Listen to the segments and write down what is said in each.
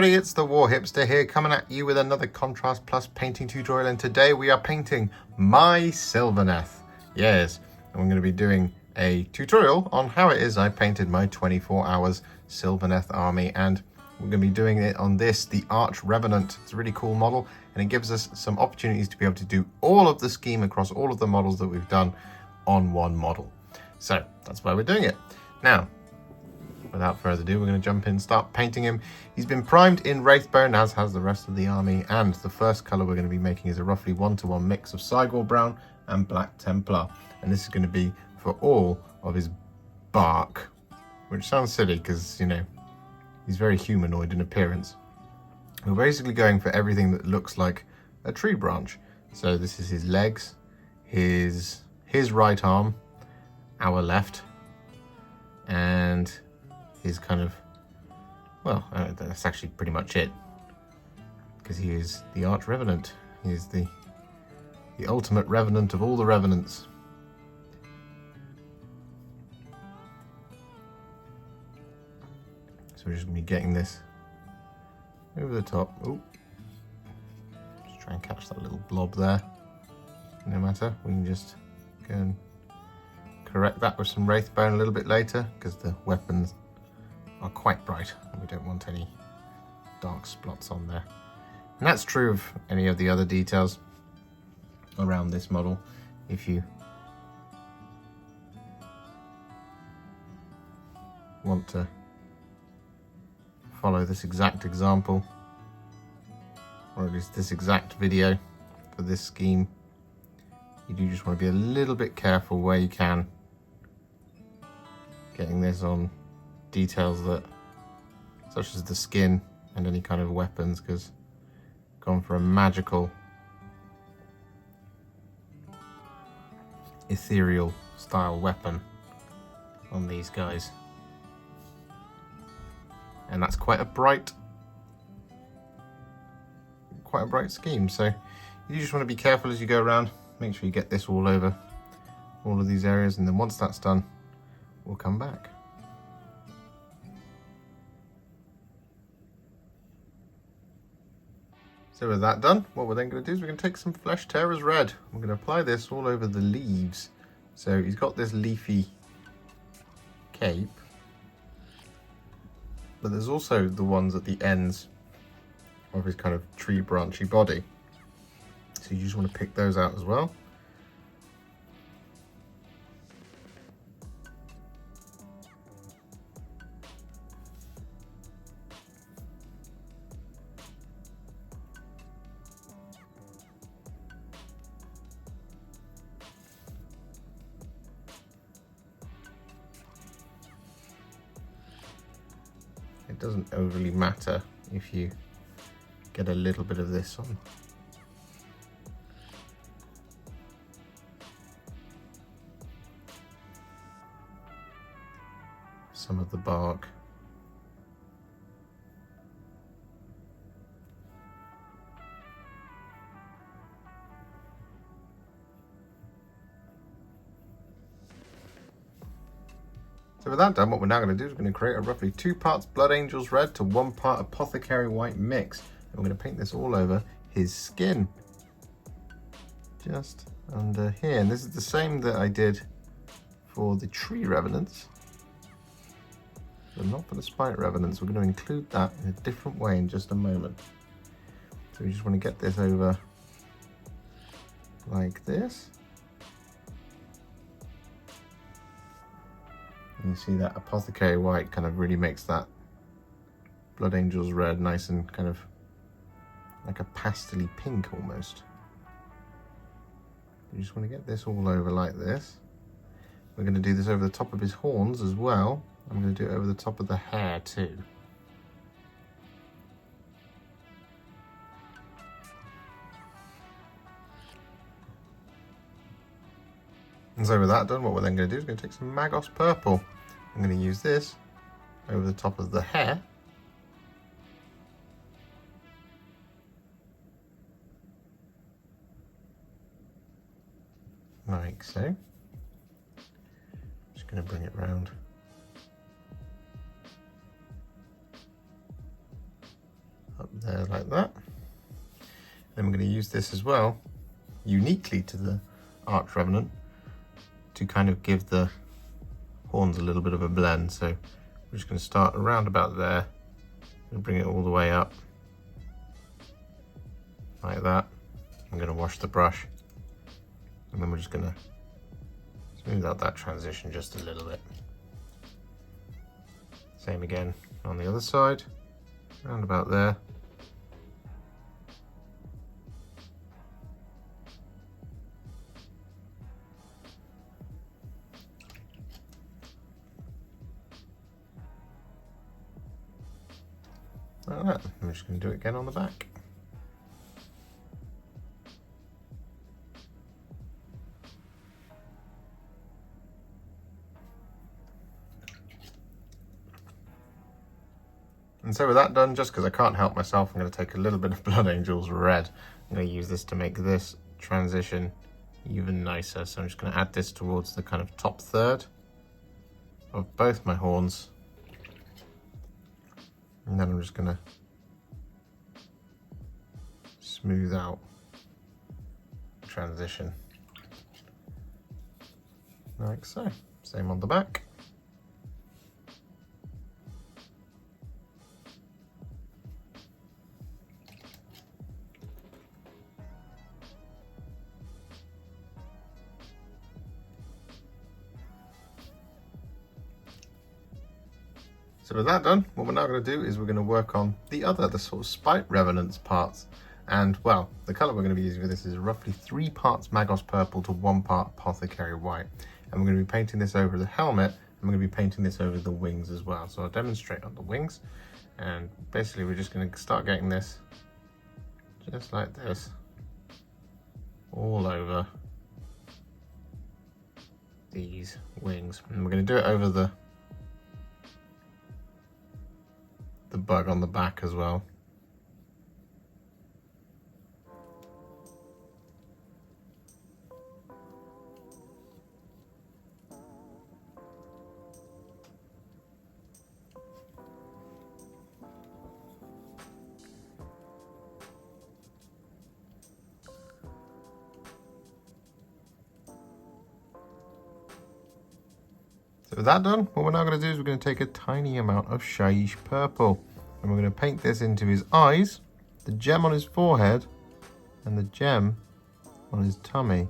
everybody, it's the Warhipster here, coming at you with another Contrast Plus painting tutorial, and today we are painting my Sylvaneth. Yes, and we're going to be doing a tutorial on how it is I painted my 24 hours Sylvaneth army, and we're going to be doing it on this, the Arch-Revenant. It's a really cool model, and it gives us some opportunities to be able to do all of the scheme across all of the models that we've done on one model. So that's why we're doing it. Now, without further ado, we're going to jump in and start painting him. He's been primed in Wraithbone, as has the rest of the army, and the first colour we're going to be making is a roughly 1-to-1 mix of Cygor Brown and Black Templar, and this is going to be for all of his bark, which sounds silly because, you know, he's very humanoid in appearance. We're basically going for everything that looks like a tree branch. So this is his legs, his right arm, our left, and his kind of, well, that's actually pretty much it, because he is the Arch-Revenant. He is the ultimate revenant of all the revenants. So we're just going to be getting this over the top. Oh, just try and catch that little blob there. No matter, we can just go and correct that with some Wraithbone a little bit later, because the weapons are quite bright and we don't want any dark spots on there. And that's true of any of the other details around this model. If you want to follow this exact example, or at least this exact video for this scheme, you do just want to be a little bit careful where you can, getting this on details that, such as the skin and any kind of weapons, because gone for a magical, ethereal style weapon on these guys, and that's quite a bright scheme. So you just want to be careful as you go around. Make sure you get this all over all of these areas, and then once that's done, we'll come back. So with that done, what we're then going to do is we're going to take some Flesh Tearers Red. We're going to apply this all over the leaves. So he's got this leafy cape, but there's also the ones at the ends of his kind of tree branchy body. So you just want to pick those out as well. It doesn't overly matter if you get a little bit of this on some of the bark. So with that done, what we're now going to do is we're going to create a roughly 2 parts Blood Angels Red to 1 part Apothecary White mix. And we're going to paint this all over his skin, just under here. And this is the same that I did for the Tree Revenants, but not for the Spite Revenants. We're going to include that in a different way in just a moment. So we just want to get this over like this. And you see that Apothecary White kind of really makes that Blood Angels Red nice and kind of like a pastel-y pink almost. You just want to get this all over like this. We're going to do this over the top of his horns as well. I'm going to do it over the top of the hair too. And so with that done, what we're then going to do is going to take some Magos Purple. I'm going to use this over the top of the hair. Like so. Just going to bring it round. like that. Then we're going to use this as well, uniquely to the Arch-Revenant, to kind of give the horns a little bit of a blend. So we're just going to start around about there and bring it all the way up like that. I'm going to wash the brush, and then we're just going to smooth out that transition just a little bit. Same again on the other side, around about there. Like that. I'm just going to do it again on the back. And so with that done, just because I can't help myself, I'm going to take a little bit of Blood Angel's Red. I'm going to use this to make this transition even nicer. So I'm just going to add this towards the kind of top third of both my horns. And then I'm just going to smooth out the transition. Like so. Same on the back. So with that done, what we're now going to do is we're going to work on the sort of Spite Revenants parts. And well, the colour we're going to be using for this is roughly 3 parts Magos Purple to 1 part Apothecary White. And we're going to be painting this over the helmet, and we're going to be painting this over the wings as well. So I'll demonstrate on the wings. And basically we're just going to start getting this just like this all over these wings. And we're going to do it over the bug on the back as well. So with that done, what we're now going to do is we're going to take a tiny amount of Shyish Purple, and we're going to paint this into his eyes, the gem on his forehead, and the gem on his tummy.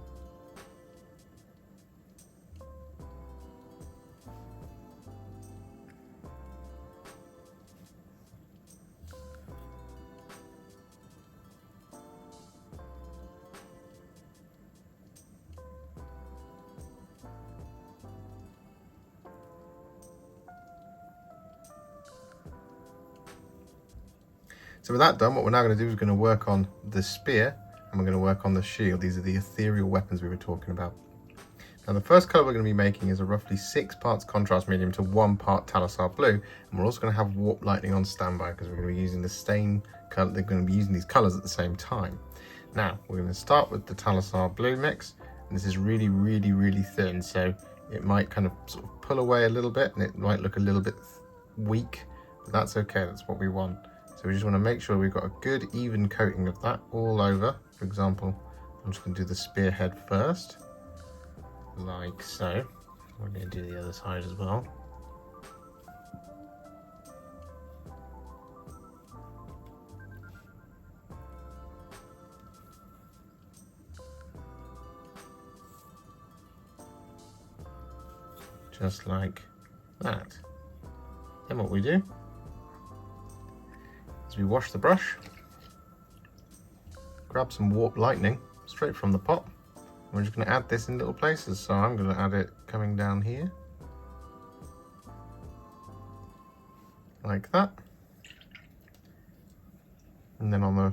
So with that done, what we're now going to do is going to work on the spear, and we're going to work on the shield. These are the ethereal weapons we were talking about. Now the first colour we're going to be making is a roughly 6 parts contrast medium to 1 part Talassar Blue, and we're also going to have Warp Lightning on standby because we're going to be using the same colour. They're going to be using these colours at the same time. Now we're going to start with the Talassar Blue mix, and this is really, really, really thin, so it might kind of sort of pull away a little bit, and it might look a little bit weak, but that's okay. That's what we want. So we just want to make sure we've got a good even coating of that all over. For example, I'm just going to do the spearhead first, like so. We're going to do the other side as well. Just like that. Then what we do is we wash the brush, grab some Warp Lightning straight from the pot. We're just going to add this in little places. So I'm going to add it coming down here, like that. And then on the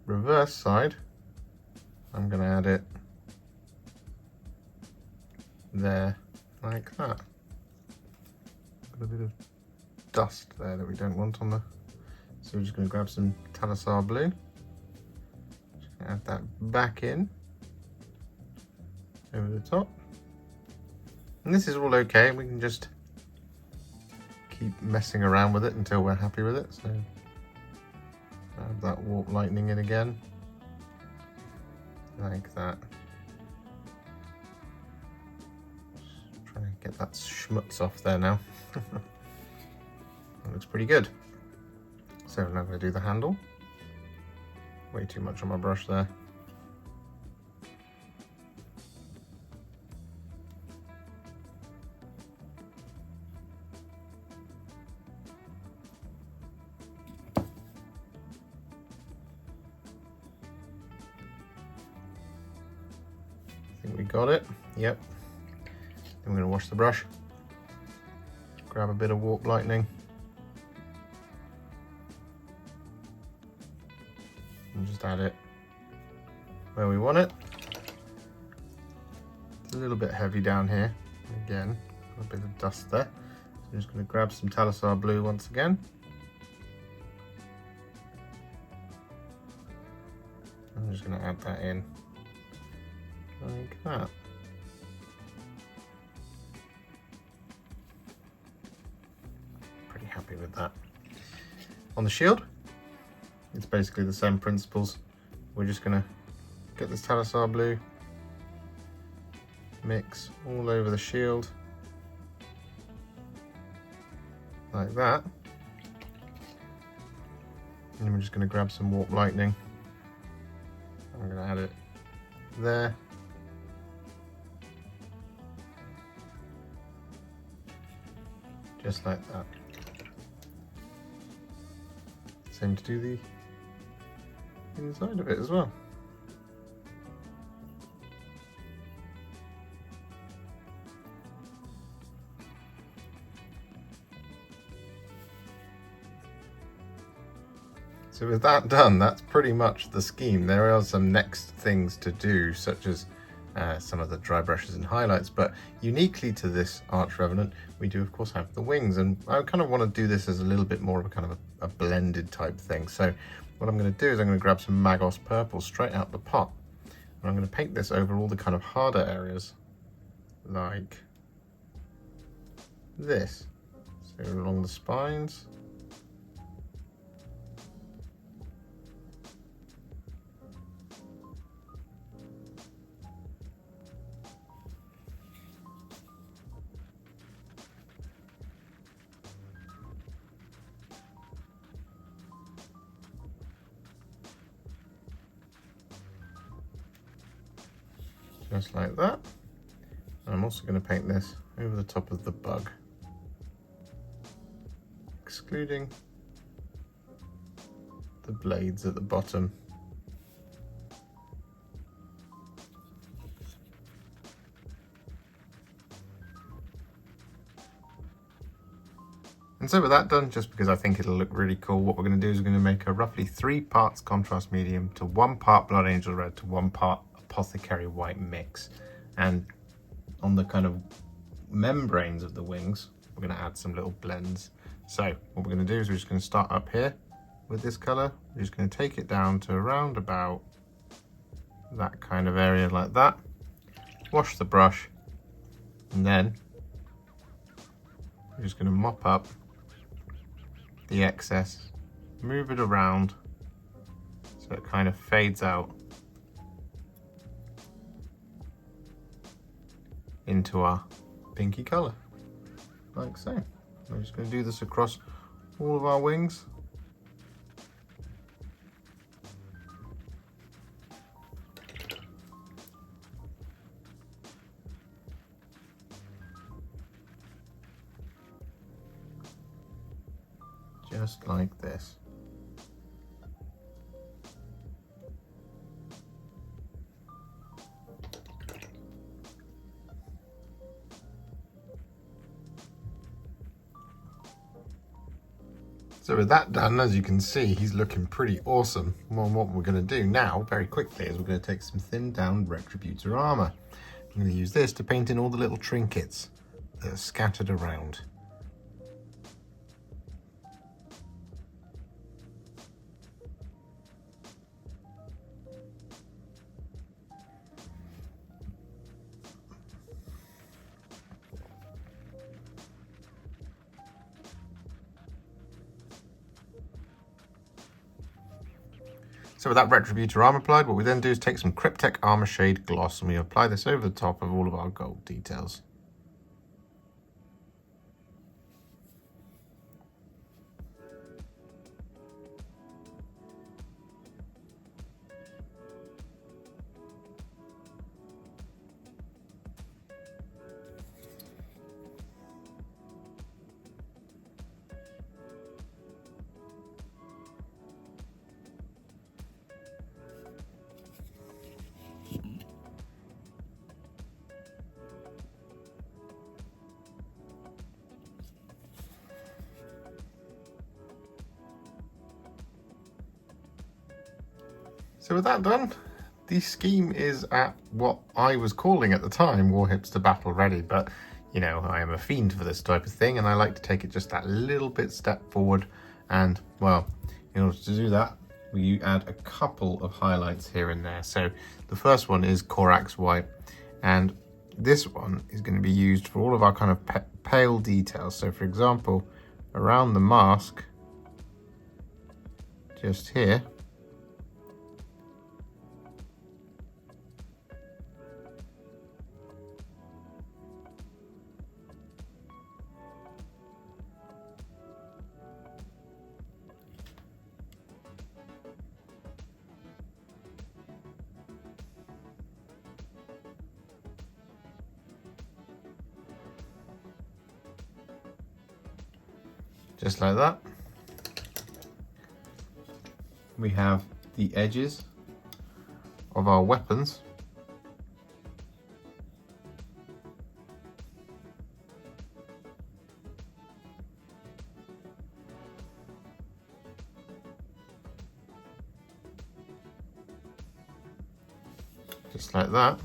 reverse side, I'm going to add it there, like that. Got a bit of dust there that we don't want on the... So we're just going to grab some Talassar Blue, add that back in over the top, and this is all okay. We can just keep messing around with it until we're happy with it. So Grab that warp lightning in again, like that. Just trying to get that schmutz off there now. That looks pretty good. So now I'm going to do the handle. Way too much on my brush there. I think we got it. Yep. Then we're going to wash the brush. Grab a bit of warp lightning. And just add it where we want it. It's a little bit heavy down here. Again, got a bit of dust there. So I'm just going to grab some Talassar Blue once again. I'm just going to add that in like that. Pretty happy with that. On the shield, it's basically the same principles. We're just going to get this Talassar Blue, mix all over the shield like that, and we're just going to grab some warp lightning. I'm going to add it there, just like that. Same to do the inside of it as well. So with that done, that's pretty much the scheme. There are some next things to do, such as some of the dry brushes and highlights, but uniquely to this Arch-Revenant, we do of course have the wings, and I kind of want to do this as a little bit more of a kind of a blended type thing. So what I'm going to do is I'm going to grab some Magos Purple straight out the pot, and I'm going to paint this over all the kind of harder areas, like this. So along the spines. Just like that. And I'm also going to paint this over the top of the bug, excluding the blades at the bottom. And so with that done, just because I think it'll look really cool, what we're going to do is we're going to make a roughly 3 parts contrast medium to 1 part Blood Angel Red to 1 part Apothecary White mix. And on the kind of membranes of the wings, we're going to add some little blends. So what we're going to do is we're just going to start up here with this color. We're just going to take it down to around about that kind of area like that. Wash the brush, and then we're just going to mop up the excess, move it around so it kind of fades out into our pinky color, like so. We're just going to do this across all of our wings. Just like this. So with that done, as you can see, he's looking pretty awesome. Well, what we're going to do now, very quickly, is we're going to take some thinned down Retributor Armour. I'm going to use this to paint in all the little trinkets that are scattered around. So with that Retributor Armour applied, what we then do is take some Cryptek Armourshade gloss and we apply this over the top of all of our gold details. So with that done, the scheme is at what I was calling at the time Warhipster Battle Ready, but you know, I am a fiend for this type of thing and I like to take it just that little bit step forward. And well, in order to do that, we add a couple of highlights here and there. So the first one is Corax White, and this one is going to be used for all of our kind of pale details. So for example, around the mask, just here, just like that. We have the edges of our weapons. Just like that.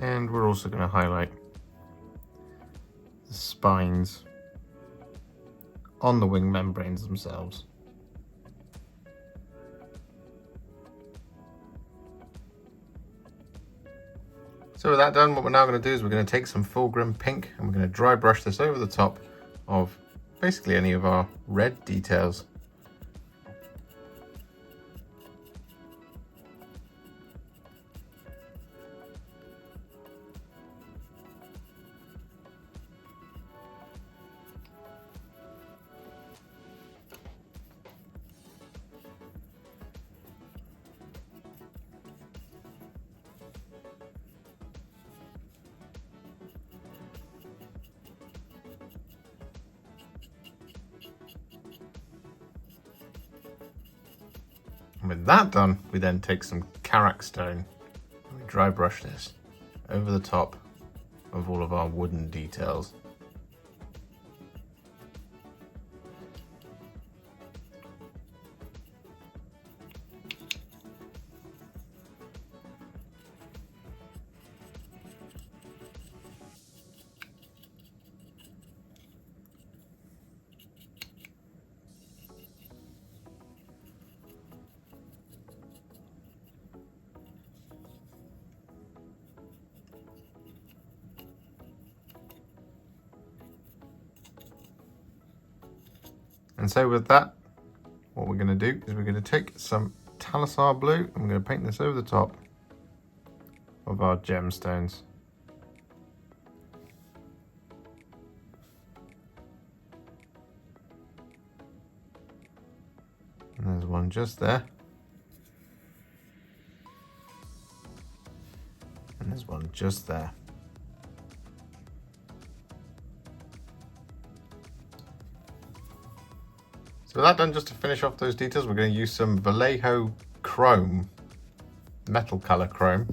And we're also going to highlight the spines on the wing membranes themselves. So with that done, what we're now going to do is we're going to take some Fulgrim Pink and we're going to dry brush this over the top of basically any of our red details. And with that done, we then take some Karak Stone and we dry brush this over the top of all of our wooden details. And so with that, what we're going to do is we're going to take some Talassar Blue and we're going to paint this over the top of our gemstones. And there's one just there. And there's one just there. So with that done, just to finish off those details, we're going to use some Vallejo Chrome, metal color chrome.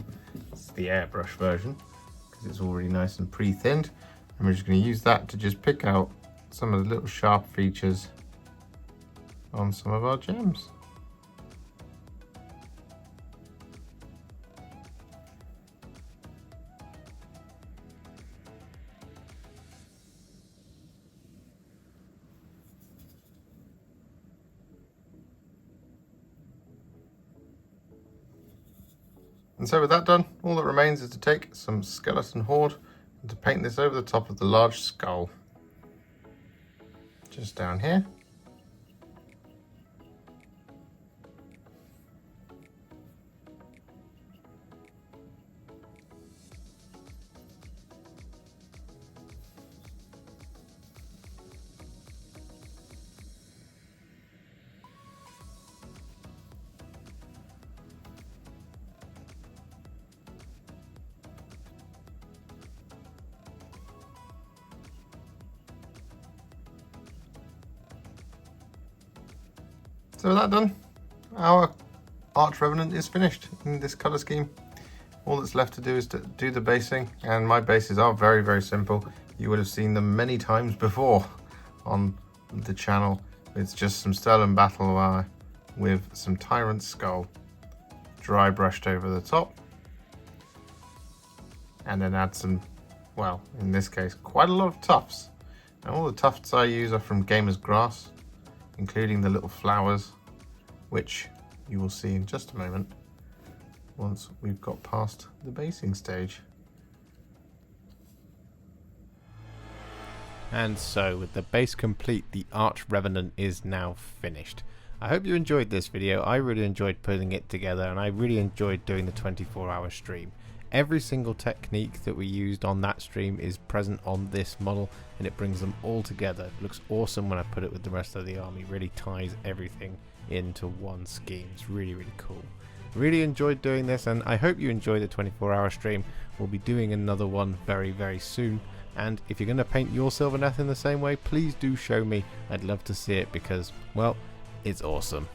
It's the airbrush version because it's already nice and pre-thinned. And we're just going to use that to just pick out some of the little sharp features on some of our gems. And so with that done, all that remains is to take some skeleton horde and to paint this over the top of the large skull. Just down here. So with that done, our Arch-Revenant is finished in this colour scheme. All that's left to do is to do the basing, and my bases are very, very simple. You would have seen them many times before on the channel. It's just some Sterling Battle Wire with some Tyrant Skull dry brushed over the top. And then add some, well, in this case, quite a lot of tufts. And all the tufts I use are from Gamer's Grass, including the little flowers, which you will see in just a moment once we've got past the basing stage. And so, with the base complete, the Arch-Revenant is now finished. I hope you enjoyed this video. I really enjoyed putting it together, and I really enjoyed doing the 24-hour stream. Every single technique that we used on that stream is present on this model, and it brings them all together. It looks awesome when I put it with the rest of the army. Really ties everything into one scheme. It's really, really cool. Really enjoyed doing this, and I hope you enjoyed the 24-hour stream. We'll be doing another one very, very soon. And if you're going to paint your Sylvaneth in the same way, please do show me. I'd love to see it because, well, it's awesome.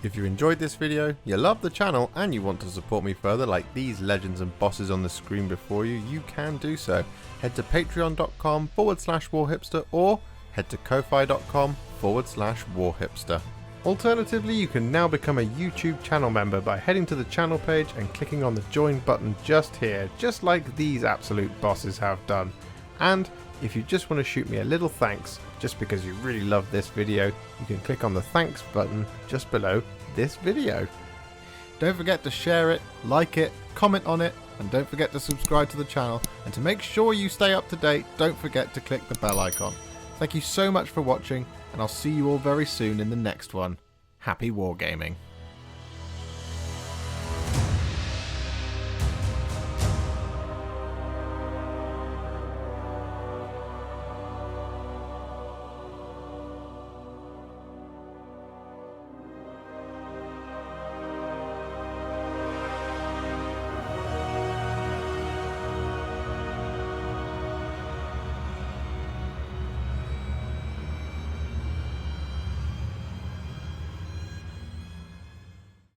If you enjoyed this video, you love the channel, and you want to support me further like these legends and bosses on the screen before you, you can do so. Head to patreon.com/Warhipster or head to ko-fi.com/Warhipster. Alternatively, you can now become a YouTube channel member by heading to the channel page and clicking on the join button just here, just like these absolute bosses have done. And if you just want to shoot me a little thanks, just because you really love this video, you can click on the thanks button just below this video. Don't forget to share it, like it, comment on it, and don't forget to subscribe to the channel. And to make sure you stay up to date, don't forget to click the bell icon. Thank you so much for watching, and I'll see you all very soon in the next one. Happy wargaming.